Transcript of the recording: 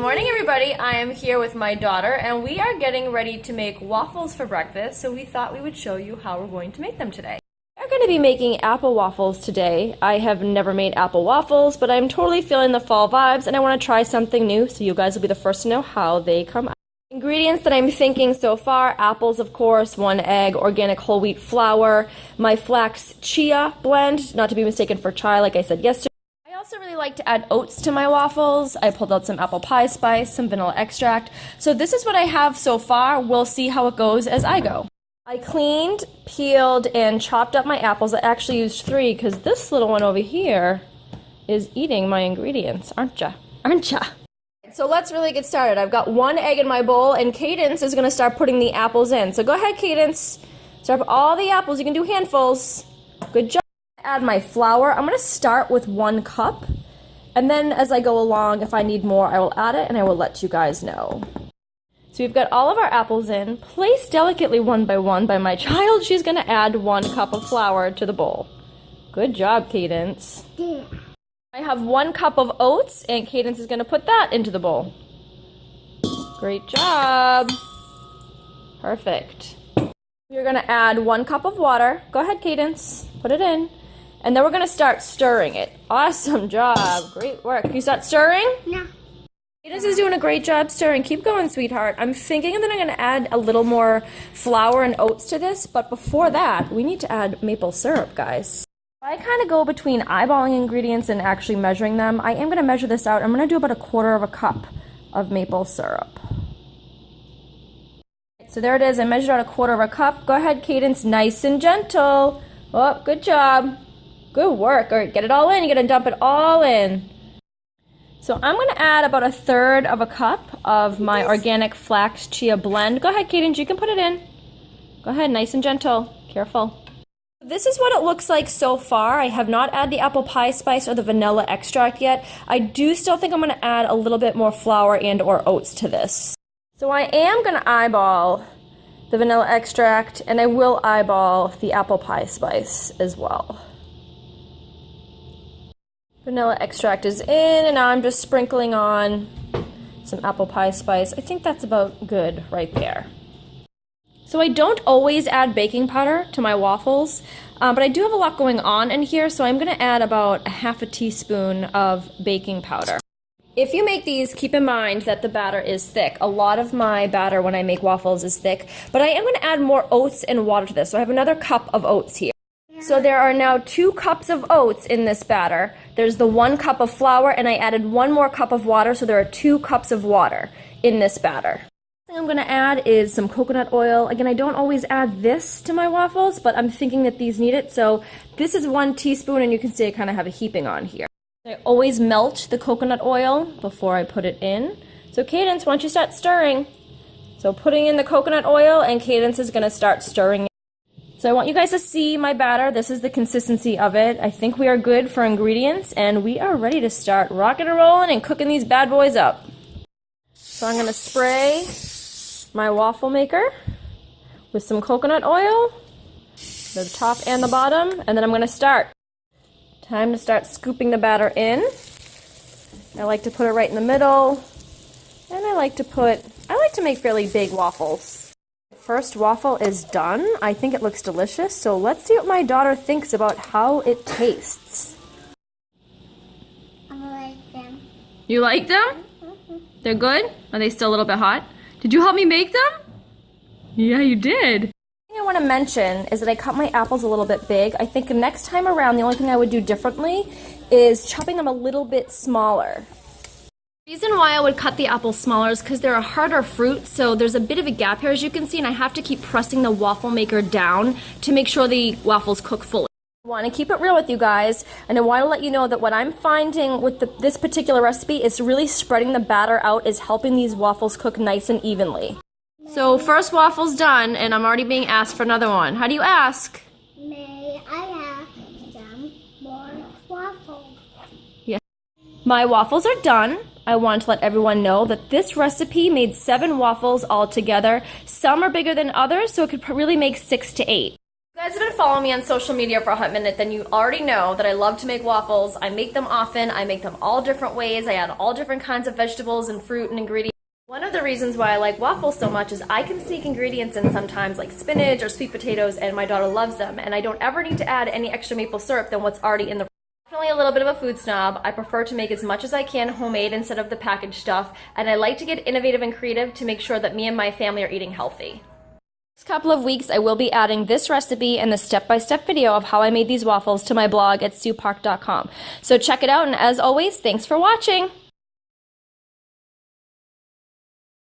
morning, everybody. I am here with my daughter, and we are getting ready to make waffles for breakfast, so we thought we would show you how we're going to make them today. We're going to be making apple waffles today. I have never made apple waffles, but I'm totally feeling the fall vibes, and I want to try something new, so you guys will be the first to know how they come out. Ingredients that I'm thinking so far: apples, of course, 1 egg, organic whole wheat flour, my flax chia blend, not to be mistaken for chai like I said yesterday. I also really like to add oats to my waffles. I pulled out some apple pie spice, some vanilla extract. So this is what I have so far. We'll see how it goes as I go. I cleaned, peeled, and chopped up my apples. I actually used 3 because this little one over here is eating my ingredients, aren't ya? Aren't ya? So let's really get started. I've got 1 egg in my bowl, and Cadence is going to start putting the apples in. So go ahead, Cadence. Start up all the apples. You can do handfuls. Good job. Add my flour. I'm going to start with 1 cup, and then as I go along, if I need more, I will add it, and I will let you guys know. So we've got all of our apples in, placed delicately one by one by my child. She's going to add 1 cup of flour to the bowl. Good job, Cadence. Yeah. I have 1 cup of oats, and Cadence is going to put that into the bowl. Great job. Perfect. You're going to add 1 cup of water. Go ahead, Cadence. Put it in. And then we're going to start stirring it. Awesome job. Great work. Can you start stirring? No. Cadence is doing a great job stirring. Keep going, sweetheart. I'm thinking that I'm going to add a little more flour and oats to this, but before that, we need to add maple syrup, guys. I kind of go between eyeballing ingredients and actually measuring them. I am going to measure this out. I'm going to do about 1/4 cup of maple syrup. So there it is. I measured out 1/4 cup. Go ahead, Cadence. Nice and gentle. Oh, good job. Good work. All right, get it all in. You're going to dump it all in. So I'm going to add about 1/3 cup of my organic flax chia blend. Go ahead, Cadence. You can put it in. Go ahead. Nice and gentle. Careful. This is what it looks like so far. I have not added the apple pie spice or the vanilla extract yet. I do still think I'm going to add a little bit more flour and or oats to this. So I am going to eyeball the vanilla extract, and I will eyeball the apple pie spice as well. Vanilla extract is in, and now I'm just sprinkling on some apple pie spice. I think that's about good right there. So I don't always add baking powder to my waffles, but I do have a lot going on in here, so I'm going to add about 1/2 teaspoon of baking powder. If you make these, keep in mind that the batter is thick. A lot of my batter when I make waffles is thick, but I am going to add more oats and water to this. So I have another cup of oats here. So there are now 2 cups of oats in this batter. There's the 1 cup of flour, and I added 1 more cup of water, so there are 2 cups of water in this batter. The thing I'm going to add is some coconut oil. Again, I don't always add this to my waffles, but I'm thinking that these need it. So this is 1 teaspoon, and you can see I kind of have a heaping on here. I always melt the coconut oil before I put it in. So Cadence, why don't you start stirring? So putting in the coconut oil, and Cadence is going to start stirring it. So I want you guys to see my batter. This is the consistency of it. I think we are good for ingredients, and we are ready to start rocking and rolling and cooking these bad boys up. So I'm going to spray my waffle maker with some coconut oil, the top and the bottom, and then I'm going to start. Time to start scooping the batter in. I like to put it right in the middle, and I like to make fairly big waffles. First waffle is done. I think it looks delicious, so let's see what my daughter thinks about how it tastes. I like them. You like them? Mm-hmm. They're good? Are they still a little bit hot? Did you help me make them? Yeah, you did. The thing I want to mention is that I cut my apples a little bit big. I think next time around, the only thing I would do differently is chopping them a little bit smaller. The reason why I would cut the apples smaller is because they're a harder fruit, so there's a bit of a gap here, as you can see, and I have to keep pressing the waffle maker down to make sure the waffles cook fully. I want to keep it real with you guys, and I want to let you know that what I'm finding with this particular recipe is really spreading the batter out is helping these waffles cook nice and evenly. So first waffle's done, and I'm already being asked for another one. How do you ask? May I have some more waffles? Yes. My waffles are done. I want to let everyone know that this recipe made 7 waffles altogether. Some are bigger than others, so it could really make 6 to 8. You If you guys have been following me on social media for a hot minute, then you already know that I love to make waffles. I make them often. I make them all different ways. I add all different kinds of vegetables and fruit and ingredients. One of the reasons why I like waffles so much is I can sneak ingredients in sometimes like spinach or sweet potatoes, and my daughter loves them, and I don't ever need to add any extra maple syrup than what's already in the Definitely a little bit of a food snob. I prefer to make as much as I can homemade instead of the packaged stuff, and I like to get innovative and creative to make sure that me and my family are eating healthy. Next couple of weeks, I will be adding this recipe and the step-by-step video of how I made these waffles to my blog at suepark.com. So check it out, and as always, thanks for watching!